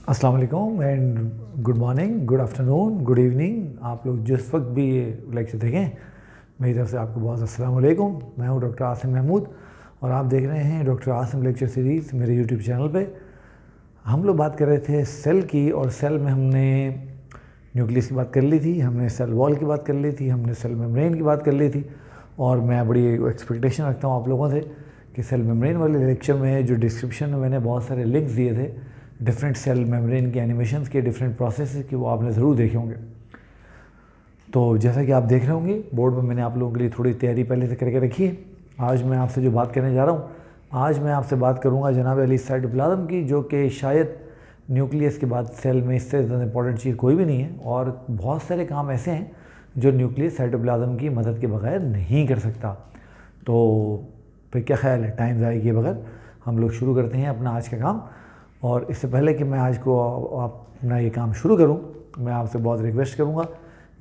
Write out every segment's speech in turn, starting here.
अस्सलाम वालेकुम and good morning, good afternoon, good evening. आप लोग जिस वक्त भी ये लेक्चर देखें, मेरी तरफ से आपको बहुत अस्सलाम वालेकुम। मैं हूँ डॉक्टर आसिम महमूद और आप देख रहे हैं डॉक्टर आसिम लेक्चर सीरीज़ मेरे यूट्यूब चैनल पे। हम लोग बात कर रहे थे सेल की, और सेल में हमने न्यूक्लियस की बात कर ली थी, हमने सेल वॉल की बात कर ली थी, हमने सेल मेम्ब्रेन की बात कर ली थी। और मैं बड़ी एक्सपेक्टेशन रखता हूँ आप लोगों से कि सेल मेम्ब्रेन वाले लेक्चर में जो डिस्क्रिप्शन में मैंने बहुत सारे लिंक्स दिए थे डिफरेंट सेल मेम्ब्रेन के एनिमेशंस के, डिफरेंट प्रोसेस के, वो आपने ज़रूर देखे होंगे। तो जैसा कि आप देख रहे होंगे बोर्ड में मैंने आप लोगों के लिए थोड़ी तैयारी पहले से करके रखी है। आज मैं आपसे जो बात करने जा रहा हूँ, आज मैं आपसे बात करूँगा जनाब अली साइटोप्लाज्म की, जो कि शायद न्यूक्लियस के बाद सेल में इससे ज़्यादा इंपॉर्टेंट चीज़ कोई भी नहीं है। और बहुत सारे काम ऐसे हैं जो न्यूक्लियस साइटोप्लाज्म की मदद के बगैर नहीं कर सकता। तो फिर क्या ख्याल है, टाइम ज़ाया किए बगैर हम लोग शुरू करते हैं अपना आज का काम। और इससे पहले कि मैं आज को अपना ये काम शुरू करूं, मैं आपसे बहुत रिक्वेस्ट करूंगा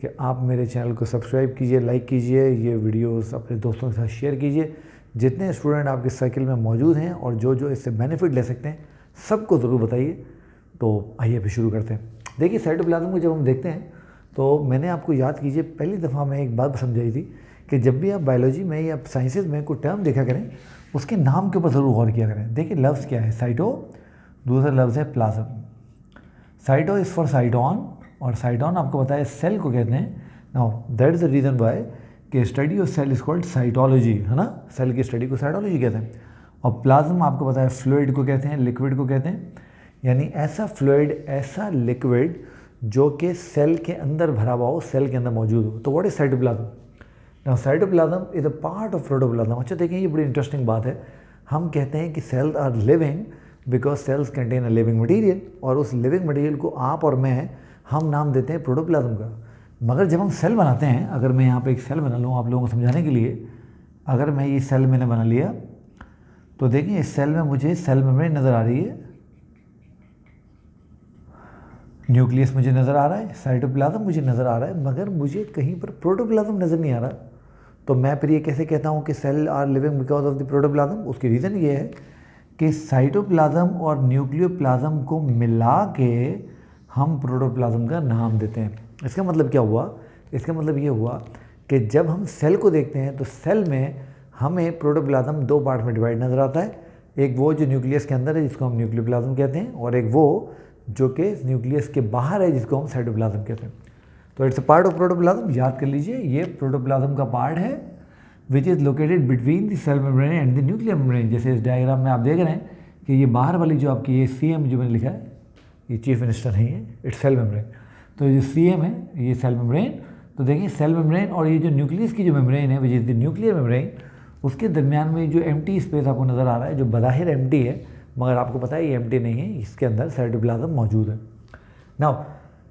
कि आप मेरे चैनल को सब्सक्राइब कीजिए, लाइक कीजिए, ये वीडियोस अपने दोस्तों के साथ शेयर कीजिए। जितने स्टूडेंट आपके सर्किल में मौजूद हैं और जो जो इससे बेनिफिट ले सकते हैं सबको ज़रूर बताइए। तो आइए फिर शुरू करते हैं। देखिए, साइटोप्लाज्म को जब हम देखते हैं तो मैंने आपको याद कीजिए, पहली दफ़ा मैं एक बात समझाई थी कि जब भी आप बायोलॉजी में या साइंसेज में कोई टर्म देखा करें, उसके नाम के ऊपर ज़रूर गौर किया करें। देखिए, लफ्ज़ क्या है, साइटो, दूसरा लफ्ज़ है plasm. Cyto is for cyton, और साइटोन आपको पता है सेल को कहते हैं। Now that is the reason why कि study of cell is called cytology, है ना। सेल की स्टडी को साइटोलॉजी कहते हैं। और प्लाज्म आपको पता है फ्लूइड को कहते हैं, लिक्विड को कहते हैं, यानी ऐसा फ्लूइड, ऐसा लिक्विड जो कि सेल के अंदर भरा हुआ हो, सेल के अंदर मौजूद हो। तो what is cytoplasm? Now cytoplasm is a part of protoplasm. अच्छा देखिए, ये बड़ी इंटरेस्टिंग बात है। हम कहते हैं कि cells are living because cells contain a living material, और उस लिविंग मटीरियल को आप और मैं हम नाम देते हैं प्रोटोप्लाज्म का। मगर जब हम सेल बनाते हैं, अगर मैं यहाँ पे एक सेल बना लूँ आप लोगों को समझाने के लिए, अगर मैं ये सेल मैंने बना लिया तो देखिए इस सेल में मुझे सेल मेम्ब्रेन नज़र आ रही है, न्यूक्लियस मुझे नज़र आ रहा है, साइटोप्लाज्म मुझे नज़र आ रहा है, मगर मुझे कहीं पर प्रोटोप्लाज्म नज़र नहीं आ रहा। तो मैं फिर ये कैसे कहता हूँ कि cell are living because of the protoplasm? उसकी रीज़न ये है कि साइटोप्लाज्म और न्यूक्लियोप्लाज्म को मिला के हम प्रोटोप्लाज्म का नाम देते हैं। इसका मतलब क्या हुआ? इसका मतलब ये हुआ कि जब हम सेल को देखते हैं तो सेल में हमें प्रोटोप्लाज्म दो पार्ट में डिवाइड नज़र आता है। एक वो जो न्यूक्लियस के अंदर है जिसको हम न्यूक्लियोप्लाज्म कहते हैं, और एक वो जो कि न्यूक्लियस के बाहर है जिसको हम साइटोप्लाज्म कहते हैं। तो it's a part of protoplasm. याद कर लीजिए, ये प्रोटोप्लाज्म का पार्ट है which is located between the cell membrane and the nuclear membrane. जैसे इस डायग्राम में आप देख रहे हैं कि ये बाहर वाली जो आपकी ये CM जो मैंने लिखा है, ये चीफ मिनिस्टर नहीं है, इट्स सेल मेम्ब्रेन। तो ये CM है, ये सेल मेम्ब्रेन। तो देखिए सेल मेम्ब्रेन और ये जो न्यूक्लियस की जो मेम्ब्रेन है which is the nuclear membrane, उसके दरमियान में जो एम्प्टी स्पेस आपको नज़र आ रहा है, जो बज़ाहिर एम्प्टी है मगर आपको पता है ये एम्प्टी नहीं है, इसके अंदर साइटोप्लाज्म मौजूद है। नाउ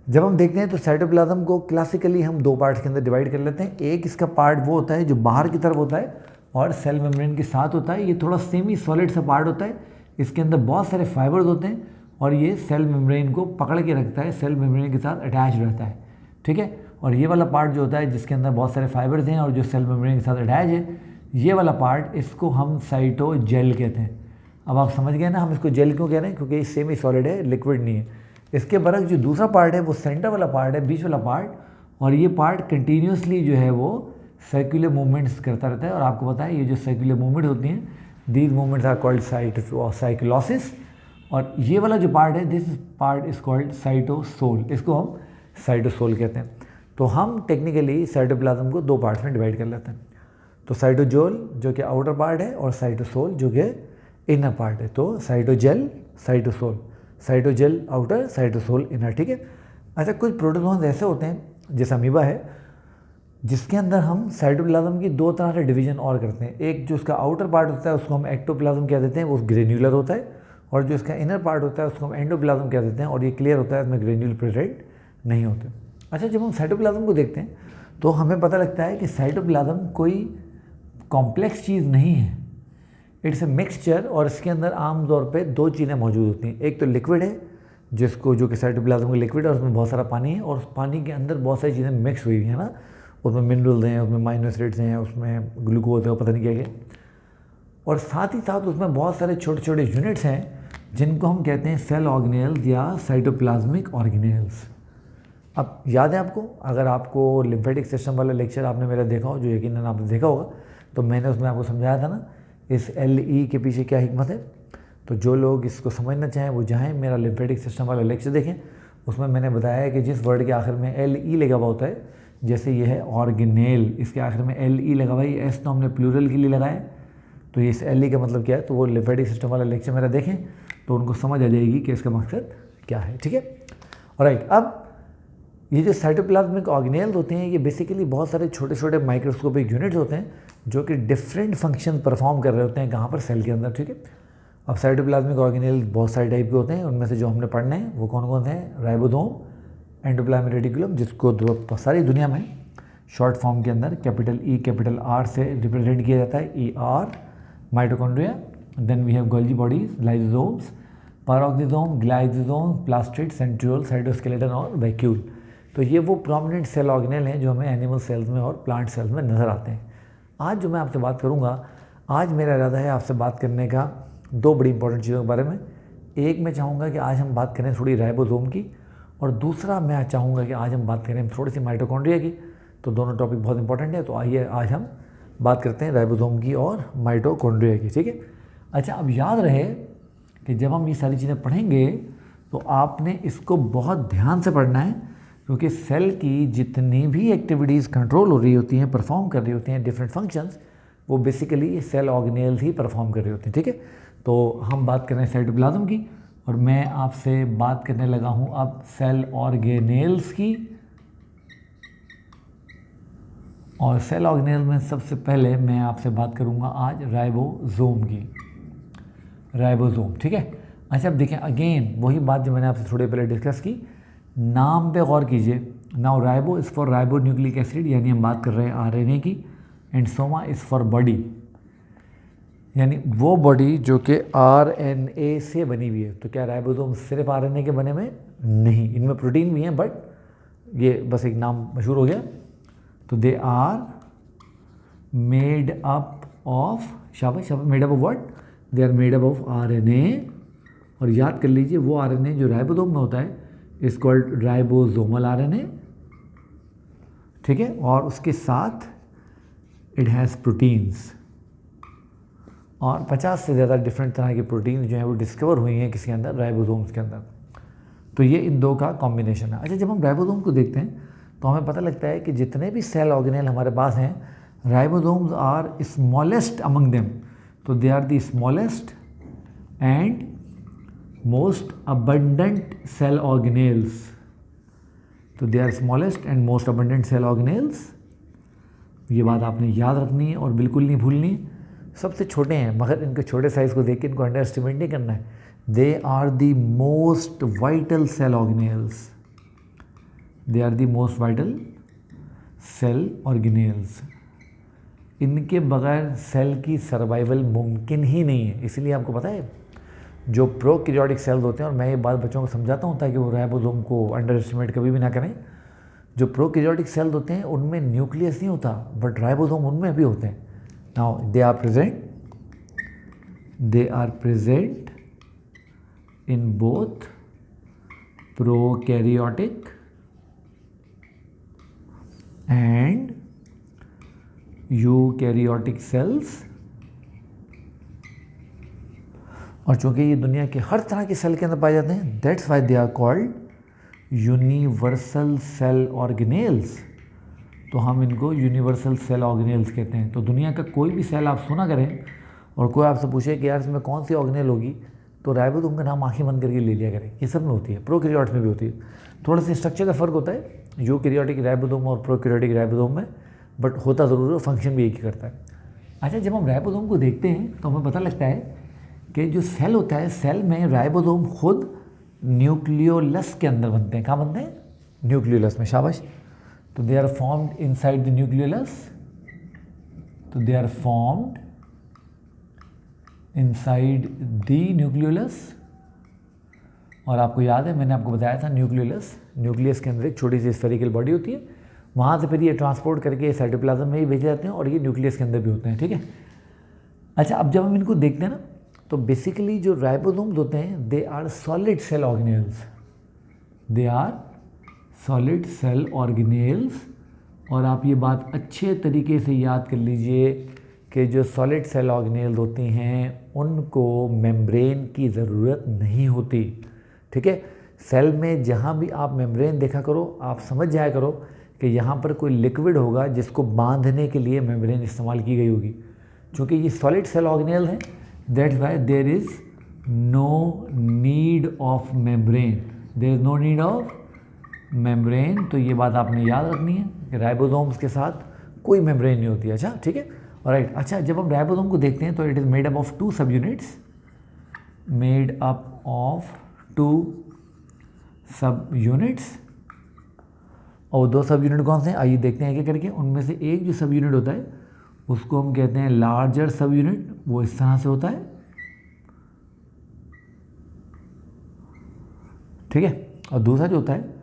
जब हम देखते हैं तो साइटोप्लाज्म को क्लासिकली हम दो पार्ट्स के अंदर डिवाइड कर लेते हैं। एक इसका पार्ट वो होता है जो बाहर की तरफ होता है और सेल मेम्ब्रेन के साथ होता है। ये थोड़ा सेमी सॉलिड सा पार्ट होता है, इसके अंदर बहुत सारे फाइबर्स होते हैं और ये सेल मेम्ब्रेन को पकड़ के रखता है, सेल मेम्ब्रेन के साथ अटैच रहता है, ठीक है। और ये वाला पार्ट जो होता है जिसके अंदर बहुत सारे फाइबर्स हैं और जो सेल मेम्ब्रेन के साथ अटैच है, ये वाला पार्ट, इसको हम साइटोजेल कहते हैं। अब आप समझ गए ना हम इसको जेल क्यों कह रहे हैं? क्योंकि ये सेमी सॉलिड है, लिक्विड नहीं है। इसके बरक्स जो दूसरा पार्ट है वो सेंटर वाला पार्ट है, बीच वाला पार्ट, और ये पार्ट कंटिन्यूसली जो है वो सर्कुलर मूवमेंट्स करता रहता है। और आपको पता है ये जो सर्कुलर मूवमेंट होती हैं, these movements are called cyclosis. और ये वाला जो पार्ट है, this part is called cytosol, इसको हम साइटोसोल कहते हैं। तो हम टेक्निकली साइटोप्लाज्म को दो पार्ट्स में डिवाइड कर लेते हैं। तो साइटोजोल जो कि आउटर पार्ट है और साइटोसोल जो कि इनर पार्ट है। तो cytogel, cytosol, cytogel outer, cytosol inner, ठीक है। अच्छा, कुछ प्रोटोजोन्स ऐसे होते हैं जैसे अमीबा है जिसके अंदर हम साइटोप्लाज्म की दो तरह से डिवीजन और करते हैं। एक जो उसका आउटर पार्ट होता है उसको हम एक्टोप्लाज्म कह देते हैं, वो ग्रेन्युलर होता है, और जो इसका इनर पार्ट होता है उसको हम एंडोप्लाज्म कह देते हैं, और ये क्लियर होता है, इसमें ग्रेन्यूल प्रेजेंट नहीं होते। अच्छा, जब हम साइटोप्लाज्म को देखते हैं तो हमें पता लगता है कि साइटोप्लाज्म कोई कॉम्प्लेक्स चीज़ नहीं है, इट्स ए मिक्सचर। और इसके अंदर आमतौर पे दो चीज़ें मौजूद होती हैं। एक तो लिक्विड है जिसको, जो कि साइटोप्लाज्म का लिक्विड है, और उसमें बहुत सारा पानी है, और उस पानी के अंदर बहुत सारी चीज़ें मिक्स हुई हुई हैं ना, उसमें मिनरल्स हैं, उसमें माइनो एसिड्स हैं, उसमें ग्लूकोज है, पता नहीं क्या क्या। और साथ ही साथ उसमें बहुत सारे छोटे छोटे यूनिट्स हैं जिनको हम कहते हैं सेल ऑर्गेनेल्स या साइटोप्लाज्मिक ऑर्गेनेल्स। अब याद है आपको, अगर आपको लिम्फेटिक सिस्टम वाला लेक्चर आपने मेरा देखा हो, जो यकीनन आपने देखा होगा, तो मैंने उसमें आपको समझाया था ना इस LE के पीछे क्या हिकमत है। तो जो लोग इसको समझना चाहें वो जाएँ मेरा लिम्फेटिक सिस्टम वाला लेक्चर देखें। उसमें मैंने बताया है कि जिस वर्ड के आखिर में LE लगा हुआ होता है, जैसे ये है ऑर्गेनेल, इसके आखिर में LE लगा हुआ है, S तो हमने प्लूरल के लिए लगाया, तो इस LE का मतलब क्या है। तो वो लिम्फेटिक सिस्टम वाला लेक्चर मेरा देखें तो उनको समझ आ जाएगी कि इसका मकसद क्या है, ठीक है। ऑलराइट, अब ये जो साइटोप्लाज्मिक ऑर्गेनेल्स होते हैं, ये बेसिकली बहुत सारे छोटे छोटे माइक्रोस्कोपिक यूनिट्स होते हैं जो कि डिफरेंट फंक्शन परफॉर्म कर रहे होते हैं कहाँ पर, सेल के अंदर, ठीक है। अब साइटोप्लाज्मिक ऑर्गेनेल्स बहुत सारे टाइप के होते हैं, उनमें से जो हमने पढ़ने हैं वो कौन कौन से हैं? राइबोसोम, एंडोप्लाज्मिक रेटिकुलम, जिसको सारी दुनिया में शॉर्ट फॉर्म के अंदर कैपिटल E कैपिटल R से रिप्रेजेंट किया जाता है, ER, mitochondria, then we have Golgi bodies, lysosomes, peroxisome, glyoxysome, plastid, centriole, cytoskeleton और वैक्यूल। तो ये वो प्रोमिनेंट सेल ऑर्गेनेल हैं जो हमें एनिमल सेल्स में और प्लांट सेल्स में नज़र आते हैं। आज जो मैं आपसे बात करूँगा, आज मेरा इरादा है आपसे बात करने का दो बड़ी इंपॉर्टेंट चीज़ों के बारे में। एक मैं चाहूँगा कि आज हम बात करें थोड़ी राइबोसोम की, और दूसरा मैं चाहूँगा कि आज हम बात करें थोड़ी सी माइटोकॉन्ड्रिया की। तो दोनों टॉपिक बहुत इंपॉर्टेंट है, तो आइए आज हम बात करते हैं राइबोसोम की और माइटोकॉन्ड्रिया की, ठीक है। अच्छा, अब याद रहे कि जब हम ये सारी चीज़ें पढ़ेंगे तो आपने इसको बहुत ध्यान से पढ़ना है, क्योंकि सेल की जितनी भी एक्टिविटीज़ कंट्रोल हो रही होती हैं, परफॉर्म कर रही होती हैं, डिफरेंट फंक्शंस, वो बेसिकली सेल ऑर्गेनेल्स ही परफॉर्म कर रही होती हैं, ठीक है। तो हम बात कर रहे हैं साइटोप्लाज्म की, और मैं आपसे बात करने लगा हूँ अब सेल ऑर्गेनेल्स की। और सेल ऑर्गेनेल में सबसे पहले मैं आपसे बात करूँगा आज राइबोसोम की, राइबोसोम, ठीक है। अच्छा, अब देखें अगेन वही बात जो मैंने आपसे थोड़ी पहले डिस्कस की, नाम पे गौर कीजिए। Now ribo is for ribo nucleic acid, यानी हम बात कर रहे हैं RNA की, and Soma is for body, यानी वो बॉडी जो कि RNA से बनी हुई है। तो क्या राइबोसोम सिर्फ RNA के बने हुए? नहीं, इनमें प्रोटीन भी हैं, बट ये बस एक नाम मशहूर हो गया। तो they are made up of, शाबाश, made up of what? They are made up of RNA। और याद कर लीजिए वो RNA जो राइबोसोम में होता है इज कॉल्ड राइबोसोमल RNA, ठीक है। और उसके साथ इट हैज़ प्रोटीन्स, और 50 से ज़्यादा डिफरेंट तरह के प्रोटीन जो हैं वो डिस्कवर हुई हैं किसके अंदर? राइबोसोम्स के अंदर। तो ये इन दो का कॉम्बिनेशन है। अच्छा, जब हम राइबोसोम को देखते हैं तो हमें पता लगता है कि जितने भी सेल ऑर्गेनेल हमारे पास हैं, ribosomes are smallest among them. तो they are the smallest and most abundant cell organelles. तो they are smallest and most abundant cell organelles, ये बात आपने याद रखनी है और बिल्कुल नहीं भूलनी। सबसे छोटे हैं, मगर इनके छोटे साइज़ को देख के इनको अंडर एस्टिमेट नहीं करना है। They are the most vital cell organelles, they are the most vital cell organelles. इनके बगैर सेल की सर्वाइवल मुमकिन ही नहीं है। इसलिए आपको पता है जो प्रोकैरियोटिक सेल्स होते हैं, और मैं ये बात बच्चों को समझाता हूँ ताकि वो राइबोसोम को अंडर एस्टिमेट कभी भी ना करें। जो प्रोकैरियोटिक सेल्स होते हैं उनमें न्यूक्लियस नहीं होता, बट राइबोसोम उनमें भी होते हैं। Now they are present in both prokaryotic and eukaryotic cells, और चूंकि ये दुनिया के हर तरह के सेल के अंदर पाए जाते हैं, that's why they are called universal cell organelles। तो हम इनको यूनिवर्सल सेल ऑर्गेनेल्स कहते हैं। तो दुनिया का कोई भी सेल आप सुना करें और कोई आपसे पूछे कि यार इसमें कौन सी ऑर्गेनेल होगी, तो राइबोसोम का नाम आंखें बंद करके ले लिया करें। ये सब में होती है, प्रोकैरियोट्स में भी होती है। थोड़ा सा स्ट्रक्चर का फ़र्क होता है यूकैरियोटिक राइबोसोम और प्रोकैरियोटिक राइबोसोम में, बट होता ज़रूर है, फंक्शन भी एक ही करता है। अच्छा, जब हम राइबोसोम को देखते हैं तो हमें पता लगता है कि जो सेल होता है, सेल में राइबोसोम खुद न्यूक्लियोलस के अंदर बनते हैं। कहाँ बनते हैं? न्यूक्लियोलस में, शाबाश। तो they are formed inside the nucleolus, तो they are formed inside the nucleolus. और आपको याद है मैंने आपको बताया था न्यूक्लियस के अंदर एक छोटी सी स्फेरिकल बॉडी होती है, वहाँ से फिर ये ट्रांसपोर्ट करके साइटोप्लाज्म में ही भेजे जाते हैं और ये न्यूक्लियस के अंदर भी होते हैं, ठीक है। अच्छा, अब जब हम इनको देखते हैं ना, तो बेसिकली जो राइबोसोम्स होते हैं they are solid cell organelles, they are solid cell organelles. और आप ये बात अच्छे तरीके से याद कर लीजिए कि जो सॉलिड सेल ऑर्गेनेल्स होती हैं उनको मेम्ब्रेन की ज़रूरत नहीं होती। ठीक है, सेल में जहाँ भी आप मेम्ब्रेन देखा करो, आप समझ जाया करो कि यहाँ पर कोई लिक्विड होगा जिसको बांधने के लिए मेम्ब्रेन इस्तेमाल की गई होगी। चूँकि ये सॉलिड सेल ऑर्गेनेल हैं, that's why there is no need of membrane, there is no need of membrane. तो ये बात आपने याद रखनी है कि राइबोसोम्स के साथ कोई मेम्ब्रेन नहीं होती। अच्छा, ठीक है, ऑलराइट। अच्छा, जब हम राइबोसोम को देखते हैं तो it is made up of 2 सब यूनिट्स, मेड अप ऑफ 2 सब यूनिट्स। और 2 सब यूनिट कौन से हैं, आइए देखते हैं एक एक करके। उनमें से एक जो सब यूनिट होता है उसको हम कहते हैं लार्जर सब यूनिट, वो इस तरह से होता है। ठीक है, और दूसरा जो होता है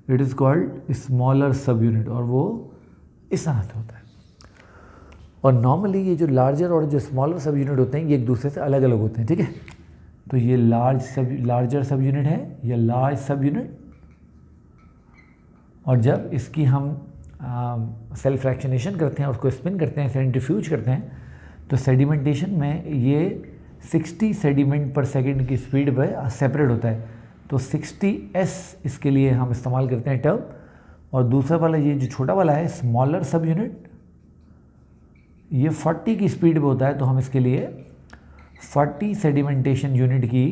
इट इज़ कॉल्ड स्मॉलर सब यूनिट, और वो इस तरह से होता है। और नॉर्मली ये जो लार्जर और जो स्मॉलर सब यूनिट होते हैं ये एक दूसरे से अलग अलग होते हैं। ठीक है, तो ये लार्जर सब यूनिट है, ये लार्ज सब यूनिट। और जब इसकी हम सेल फ्रैक्शनेशन करते हैं, उसको स्पिन करते हैं, सेंट्रीफ्यूज करते हैं, तो सेडिमेंटेशन में ये 60 सेडिमेंट पर सेकेंड की स्पीड पर सेपरेट होता है। तो 60s इसके लिए हम इस्तेमाल करते हैं टर्म। और दूसरा वाला ये जो छोटा वाला है स्मॉलर सब यूनिट, ये 40 की स्पीड पे होता है, तो हम इसके लिए 40 सेडिमेंटेशन यूनिट की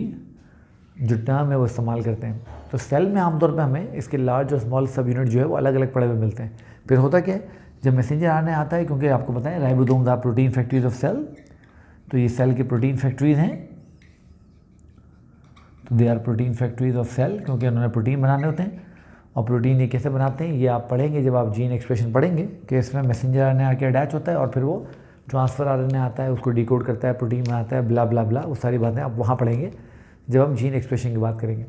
जो टर्म है वो इस्तेमाल करते हैं। तो सेल में आमतौर पे हमें इसके लार्ज और स्मॉल सब यूनिट जो है वो अलग अलग पड़े हुए मिलते हैं। फिर होता क्या है, जब मैसेंजर आरएनए आता है, क्योंकि आपको पता है ribosomes are protein factories of cell, तो ये सेल की प्रोटीन फैक्ट्रीज हैं। तो they are protein factories of cell, क्योंकि उन्होंने प्रोटीन बनाने होते हैं। और प्रोटीन ये कैसे बनाते हैं ये आप पढ़ेंगे जब आप जीन एक्सप्रेशन पढ़ेंगे, कि इसमें मैसेंजर आरएनए आके अटैच होता है और फिर वो ट्रांसफ़र आरएनए आता है, उसको डिकोड करता है, प्रोटीन बनाता है, ब्ला ब्ला ब्ला, वो सारी बातें आप वहाँ पढ़ेंगे जब हम जीन एक्सप्रेशन की बात करेंगे।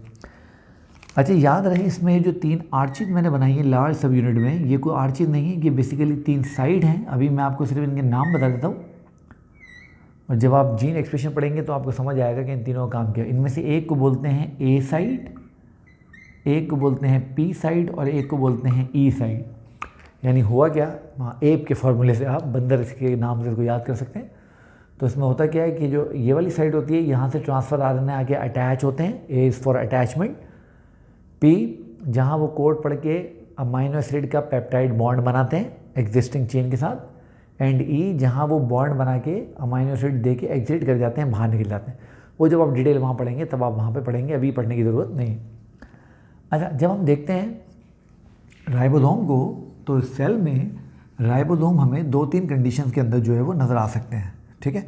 अच्छा, याद रहे इसमें जो 3 आर्चिज मैंने बनाई है लार्ज सब यूनिट में, ये कोई आर्चिज नहीं है, ये बेसिकली 3 साइड हैं। अभी मैं आपको सिर्फ इनके नाम बता देता हूँ, और जब आप जीन एक्सप्रेशन पढ़ेंगे तो आपको समझ आएगा कि इन तीनों का काम क्या है। इनमें से एक को बोलते हैं ए साइड, एक को बोलते हैं पी साइड, और एक को बोलते हैं ई साइड। यानी हुआ क्या, वहाँ एप के फॉर्मूले से आप बंदर इसके नाम से इसको याद कर सकते हैं। तो इसमें होता क्या है कि जो ये वाली साइड होती है, यहाँ से ट्रांसफ़र आरएनए आके अटैच होते हैं, A is for attachment. P, जहाँ वो कोड पढ़ के अमाइनो एसिड का पेप्टाइड बॉन्ड बनाते हैं एग्जिस्टिंग चेन के साथ। एंड ई, जहाँ वो बॉन्ड बना के अमाइनो एसिड दे के एग्जिट कर जाते हैं, बाहर निकल जाते हैं। वो जब आप डिटेल वहाँ पढ़ेंगे तब आप वहाँ पे पढ़ेंगे, अभी पढ़ने की ज़रूरत नहीं। अच्छा, जब हम देखते हैं राइबोसोम को, तो सेल में राइबोसोम हमें 2-3 कंडीशंस के अंदर जो है वो नज़र आ सकते हैं। ठीक है,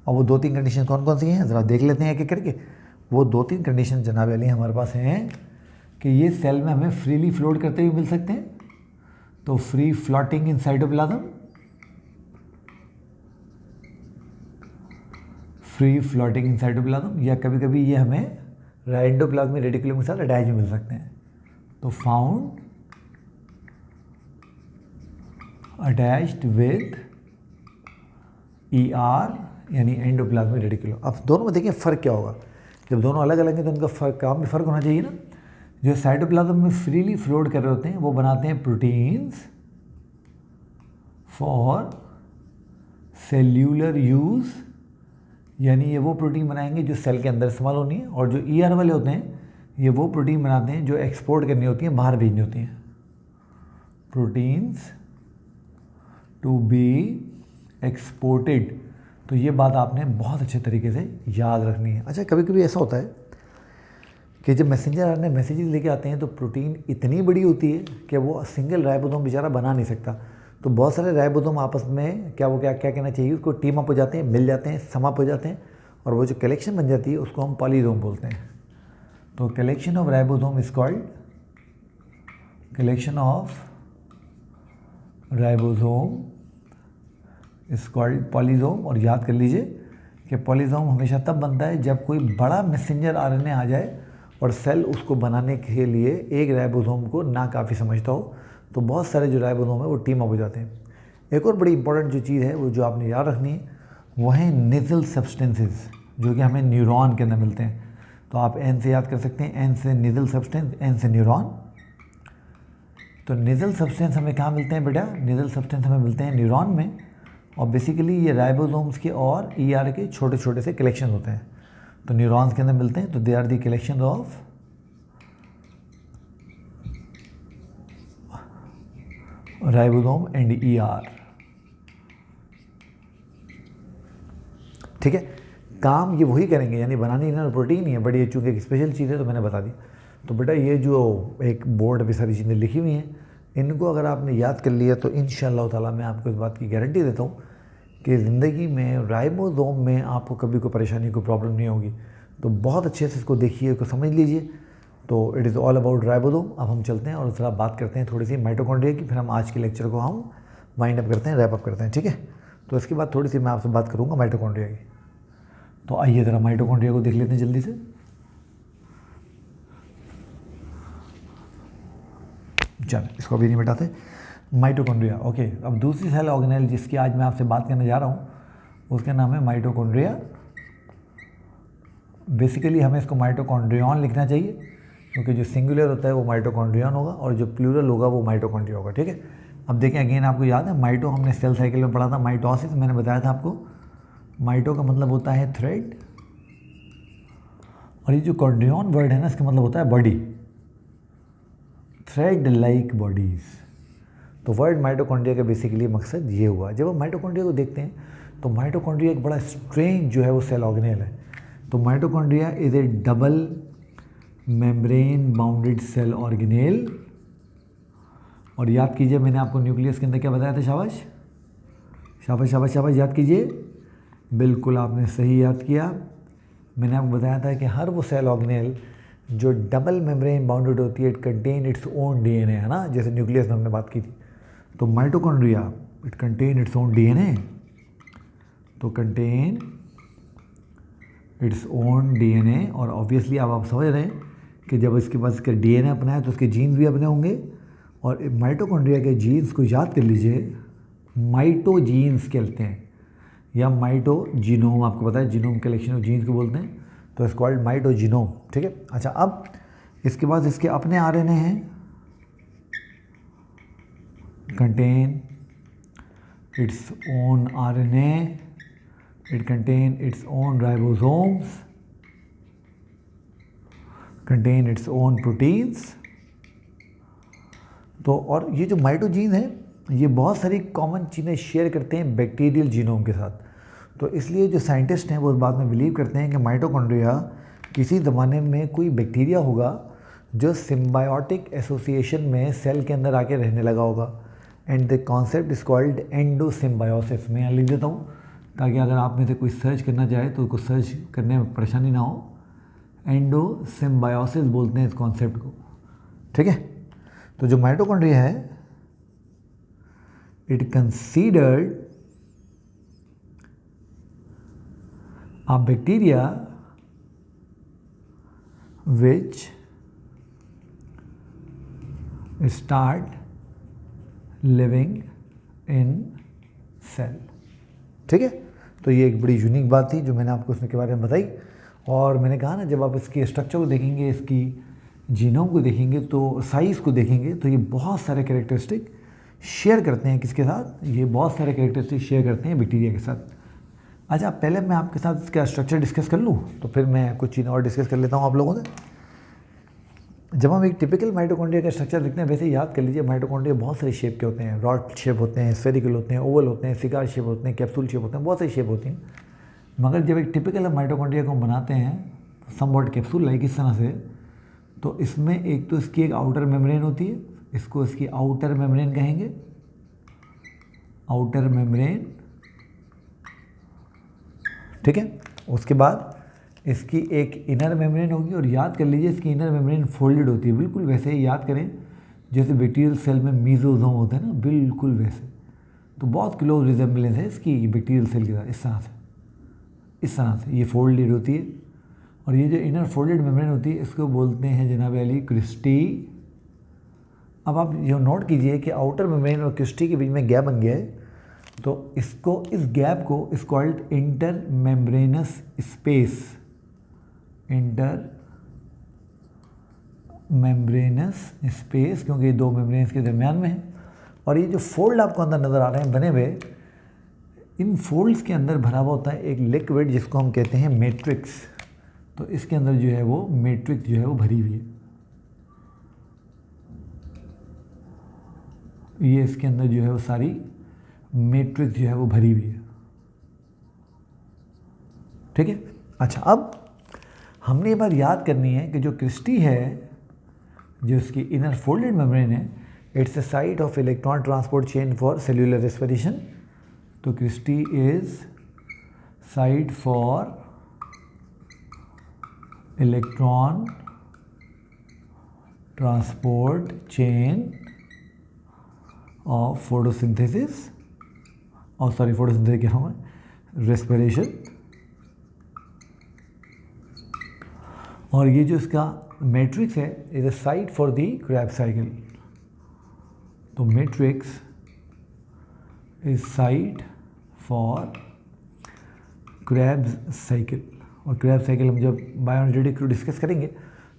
और वो 2-3 कंडीशन कौन कौन सी हैं ज़रा देख लेते हैं एक एक करके। वो 2-3 कंडीशन जनाब अली हमारे पास हैं कि ये सेल में हमें फ्रीली फ्लोट करते हुए मिल सकते हैं। तो free floating in cytoplasm, free floating in cytoplasm, या कभी कभी ये हमें एंडोप्लाज्मिक रेटिकुलम के साथ अटैच मिल सकते हैं। तो फाउंड अटैच्ड विद ER यानी एंडोप्लाज्मिक रेटिकुलम। अब दोनों में देखिए फ़र्क क्या होगा, जब दोनों अलग अलग हैं तो उनका काम भी फ़र्क होना चाहिए ना। जो साइटोप्लाज्म में फ्रीली फ्लोट कर रहे होते हैं वो बनाते हैं प्रोटीन्स फॉर सेल्यूलर यूज़, यानी ये वो प्रोटीन बनाएंगे जो सेल के अंदर इस्तेमाल होनी है। और जो ER वाले होते हैं ये वो प्रोटीन बनाते हैं जो एक्सपोर्ट करनी होती हैं, बाहर भेजनी होती हैं। प्रोटीन्स टू बी एक्सपोर्टेड, तो ये बात आपने बहुत अच्छे तरीके से याद रखनी है। अच्छा, कभी कभी ऐसा होता है कि जब मैसेंजर आरएनए मैसेजेस लेके आते हैं तो प्रोटीन इतनी बड़ी होती है कि वो सिंगल राइबोसोम बेचारा बना नहीं सकता। तो बहुत सारे राइबोसोम आपस में क्या कहना चाहिए उसको, टीम अप हो जाते हैं, मिल जाते हैं, सम अप हो जाते हैं, और वो जो कलेक्शन बन जाती है उसको हम पॉलीसोम बोलते हैं। तो collection of ribosome is called collection of ribosome is called polysome. और याद कर लीजिए कि पॉलीसोम हमेशा तब बनता है जब कोई बड़ा मैसेंजर आरएनए आ जाए और सेल उसको बनाने के लिए एक राइबोसोम को ना काफ़ी समझता हो, तो बहुत सारे जो राइबोसोम है वो टीम अप हो जाते हैं। एक और बड़ी इंपॉर्टेंट जो चीज़ है वो जो आपने याद रखनी है वो है नेज़ल सब्सटेंसेस। जो कि हमें न्यूरॉन के अंदर मिलते हैं। तो आप एन से याद कर सकते हैं, एन से नेजल सब्सटेंस, एन से न्यूरॉन। तो नेजल सब्सटेंस हमें कहाँ मिलते हैं बेटा? नेजल सब्सटेंस हमें मिलते हैं न्यूरॉन में, और बेसिकली ये राइबोसोम्स के और ER के छोटे छोटे से कलेक्शन होते हैं। तो न्यूरॉन्स के अंदर मिलते हैं, तो they are the collection of ribosome and ER। ठीक है, काम ये वही करेंगे, यानी बनानी इन्हें प्रोटीन ही है, बट ये चूँकि एक स्पेशल चीज़ है तो मैंने बता दी। तो बेटा ये जो एक बोर्ड पे सारी चीज़ें लिखी हुई हैं, इनको अगर आपने याद कर लिया तो इंशाअल्लाह ताला मैं आपको इस बात की गारंटी देता हूँ कि ज़िंदगी में राइबोसोम में आपको कभी कोई परेशानी, कोई प्रॉब्लम नहीं होगी। तो बहुत अच्छे से इसको देखिए, इसको समझ लीजिए। तो it is all about ribosome. अब हम चलते हैं और थोड़ा बात करते हैं थोड़ी सी माइटोकॉन्ड्रिया की, फिर हम आज के लेक्चर को हम वाइंड अप करते हैं, रैप अप करते हैं। ठीक है, तो इसके बाद थोड़ी सी मैं आपसे बात करूँगा माइटोकॉन्ड्रिया की। तो आइए ज़रा माइटोकॉन्ड्रिया को देख लेते हैं जल्दी से। चल इसको अभी नहीं मिटाते। Mitochondria, okay. अब दूसरी सेल ऑर्गेनेल जिसकी आज मैं आपसे बात करने जा रहा हूँ उसका नाम है माइटोकॉन्ड्रिया। बेसिकली हमें इसको माइटोकॉन्ड्रियन लिखना चाहिए, क्योंकि जो सिंगुलर होता है वो माइटोकॉन्ड्रियन होगा और जो प्लूरल होगा वो माइटोकॉन्ड्रिया होगा। ठीक है, अब देखें अगेन, आपको याद है माइटो हमने सेल साइकिल में पढ़ा था, माइटोसिस मैंने बताया था आपको। माइटो का मतलब होता है थ्रेड, और ये जो कॉन्ड्रियन वर्ड है ना, इसका मतलब होता है बॉडी, थ्रेड लाइक बॉडीज़। तो वर्ड माइटोकॉन्ड्रिया का बेसिकली मकसद ये हुआ। जब हम माइटोकॉन्ड्रिया को देखते हैं तो माइटोकॉन्ड्रिया एक बड़ा स्ट्रेंज जो है वो सेल ऑर्गेनेल है। तो mitochondria is a double membrane bounded cell organelle. और याद कीजिए मैंने आपको न्यूक्लियस के अंदर क्या बताया था? शाबाश शाबाश शाबाश शाबाश, याद कीजिए, बिल्कुल आपने सही याद किया। मैंने आपको बताया था कि हर वो सेल ऑर्गेनेल जो डबल मेम्ब्रेन बाउंडेड होती है, it contain its own DNA, है ना, जैसे न्यूक्लियस में हमने बात की थी। तो mitochondria it contain its own DNA, तो कंटेन इट्स ओन DNA। और ऑब्वियसली अब आप समझ रहे हैं कि जब इसके पास इसका DNA अपना है तो उसके जीन्स भी अपने होंगे। और माइटोकॉन्ड्रिया के जीन्स को याद कर लीजिए, माइटोजीन्स कहते हैं, या माइटोजीनोम, आपको पता है जीनोम कलेक्शन ऑफ जीन्स को बोलते हैं, तो इट्स कॉल्ड माइटोजीनोम। ठीक है, अच्छा अब इसके बाद इसके अपने RNA हैं, contain its own RNA, it contain its own ribosomes, contain its own proteins. तो और ये जो माइटोजीन है ये बहुत सारी कॉमन चीज़ें शेयर करते हैं बैक्टीरियल जीनोम के साथ। तो इसलिए जो साइंटिस्ट हैं वो इस बात में बिलीव करते हैं कि माइटोकॉन्ड्रिया किसी ज़माने में कोई बैक्टीरिया होगा जो सिम्बायोटिक एसोसिएशन में सेल के अंदर आके रहने लगा होगा, and the concept is called endosymbiosis. मैं यहाँ लिख देता हूँ ताकि अगर आप में से कोई सर्च करना चाहे तो उसको सर्च करने में परेशानी ना हो। एंडोसिम्बायोसिस बोलते हैं इस कॉन्सेप्ट को। ठीक है, तो जो माइटोकॉन्ड्रिया है it considered a bacteria which start living in cell। ठीक है, तो ये एक बड़ी यूनिक बात थी जो मैंने आपको उसके बारे में बताई। और मैंने कहा ना, जब आप इसके स्ट्रक्चर को देखेंगे, इसकी जीनोम को देखेंगे, तो साइज़ को देखेंगे, तो ये बहुत सारे कैरेक्टरिस्टिक शेयर करते हैं। किसके साथ? ये बहुत सारे कैरेक्टरिस्टिक शेयर करते हैं बैक्टीरिया के साथ। अच्छा, पहले मैं आपके साथ इसका स्ट्रक्चर डिस्कस कर लूँ, तो फिर मैं कुछ चीज़ें और डिस्कस कर लेता हूँ आप लोगों से। जब हम एक टिपिकल माइटोकॉन्ड्रिया का स्ट्रक्चर देखते हैं, वैसे याद कर लीजिए माइटोकॉन्ड्रिया बहुत सारी शेप के होते हैं। रॉड शेप होते हैं, स्फेरिकल होते हैं, ओवल होते हैं, सिगार शेप होते हैं, कैप्सूल शेप होते हैं, बहुत सारी शेप होती हैं। मगर जब एक टिपिकल माइटोकॉन्ड्रिया को बनाते हैं समवॉट कैप्सूल लाइक इस तरह से, तो इसमें एक तो इसकी एक आउटर मेम्ब्रेन होती है, इसको इसकी आउटर मेम्ब्रेन कहेंगे, आउटर मेम्ब्रेन। ठीक है, उसके बाद इसकी एक इनर मेम्ब्रेन होगी, और याद कर लीजिए इसकी इनर मेम्ब्रेन फोल्डेड होती है, बिल्कुल वैसे ही याद करें जैसे बैक्टीरियल सेल में मीजोसोम होते हैं ना, बिल्कुल वैसे। तो बहुत क्लोज रिजेम्बलेंस है इसकी बैक्टीरियल सेल के साथ। इस तरह से ये फोल्डेड होती है। और ये जो इनर फोल्डेड मेम्ब्रेन होती है इसको बोलते हैं जनाब अली क्रिस्टी। अब आप ये नोट कीजिए कि आउटर मेम्ब्रेन और क्रिस्टी के बीच में गैप बन गया है, तो इसको, इस गैप को is called inter membranes space, inter membranes space, क्योंकि ये दो मेम्ब्रेन्स के दरमियान में है। और ये जो फोल्ड आपको अंदर नज़र आ रहे हैं बने हुए, इन फोल्ड्स के अंदर भरा हुआ होता है एक लिक्विड जिसको हम कहते हैं मैट्रिक्स। तो इसके अंदर जो है वो मैट्रिक्स जो है वो भरी हुई है, ये इसके अंदर जो है वो सारी मैट्रिक्स जो है वो भरी हुई है, ठीक है। अच्छा, अब हमने ये बात याद करनी है कि जो क्रिस्टी है, जो इसकी इनर फोल्डेड मेम्ब्रेन है, it's a site of electron transport chain for cellular respiration. तो cristae is site for electron transport chain of photosynthesis, और सॉरी फोटोसिंथेसिस क्या हूँ मैं, रेस्पिरेशन। और ये जो इसका मैट्रिक्स है is a site for the Krebs cycle. तो matrix is site for Krebs cycle. और क्रेब्स साइकिल हम जब बायोएनर्जेटिक को डिस्कस करेंगे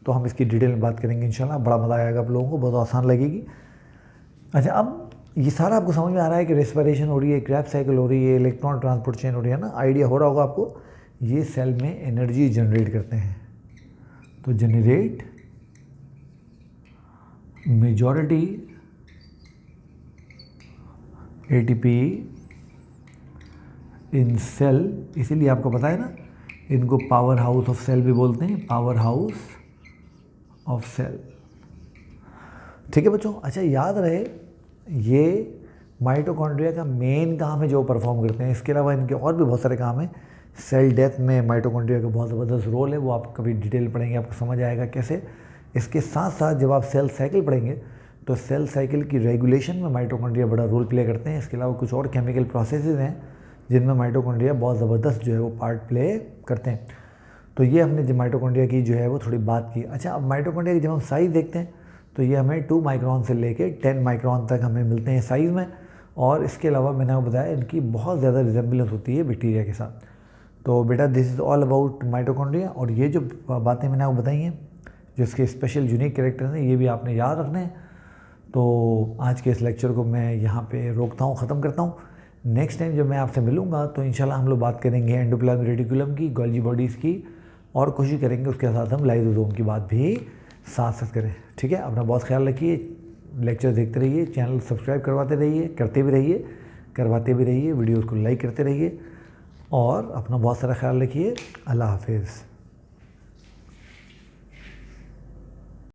तो हम इसकी डिटेल में बात करेंगे इंशाल्लाह। बड़ा मज़ा आएगा आप लोगों को, बहुत आसान लगेगी। अच्छा, अब ये सारा आपको समझ में आ रहा है कि रेस्पिरेशन हो रही है, क्रेब्स साइकिल हो रही है, इलेक्ट्रॉन ट्रांसपोर्ट चेन हो रही है ना, आइडिया हो रहा होगा आपको। ये सेल में एनर्जी जनरेट करते हैं। तो generate majority ATP in cell, इसीलिए आपको पता है ना, इनको पावर हाउस ऑफ सेल भी बोलते हैं, पावर हाउस ऑफ सेल, ठीक है बच्चों। अच्छा, याद रहे ये माइटोकॉन्ड्रिया का मेन काम है जो परफॉर्म करते हैं। इसके अलावा इनके और भी बहुत सारे काम हैं। सेल डेथ में माइटोकॉन्ड्रिया का बहुत ज़बरदस्त रोल है, वो आप कभी डिटेल पढ़ेंगे आपको समझ आएगा कैसे। इसके साथ साथ जब आप सेल साइकिल पढ़ेंगे तो सेल साइकिल की रेगुलेशन में माइटोकॉन्ड्रिया बड़ा रोल प्ले करते हैं। इसके अलावा कुछ और केमिकल प्रोसेसेस हैं जिनमें माइटोकॉन्ड्रिया बहुत ज़बरदस्त जो है वो पार्ट प्ले करते हैं। तो ये हमने जो माइटोकॉन्ड्रिया की जो है वो थोड़ी बात की। अच्छा, अब माइटोकॉन्ड्रिया की जब हम साइज़ देखते हैं तो ये हमें 2 माइक्रॉन से लेके 10 माइक्रॉन तक हमें मिलते हैं साइज़ में। और इसके अलावा मैंने आपको बताया इनकी बहुत ज़्यादा रिजेंबलेंस होती है बैक्टीरिया के साथ। तो बेटा this is all about mitochondria. और ये जो बातें मैंने आपको बताई हैं, जो इसके स्पेशल यूनिक कैरेक्टर्स हैं, ये भी आपने याद रखने हैं। तो आज के इस लेक्चर को मैं यहाँ पे रोकता हूँ, ख़त्म करता हूँ। नेक्स्ट टाइम जब मैं आपसे मिलूँगा तो इंशाल्लाह हम लोग बात करेंगे एंडोप्लाज्मिक रेटिकुलम की, गोल्गी बॉडीज़ की, और कोशिश करेंगे उसके साथ हम लाइसोसोम की बात भी साथ साथ करें, ठीक है। अपना बहुत ख्याल रखिए, लेक्चर देखते रहिए, चैनल सब्सक्राइब करवाते रहिए, करते भी रहिए, करवाते भी रहिए, वीडियोज़ को लाइक करते रहिए, और अपना बहुत सारा ख्याल रखिए। अल्लाह हाफिज़।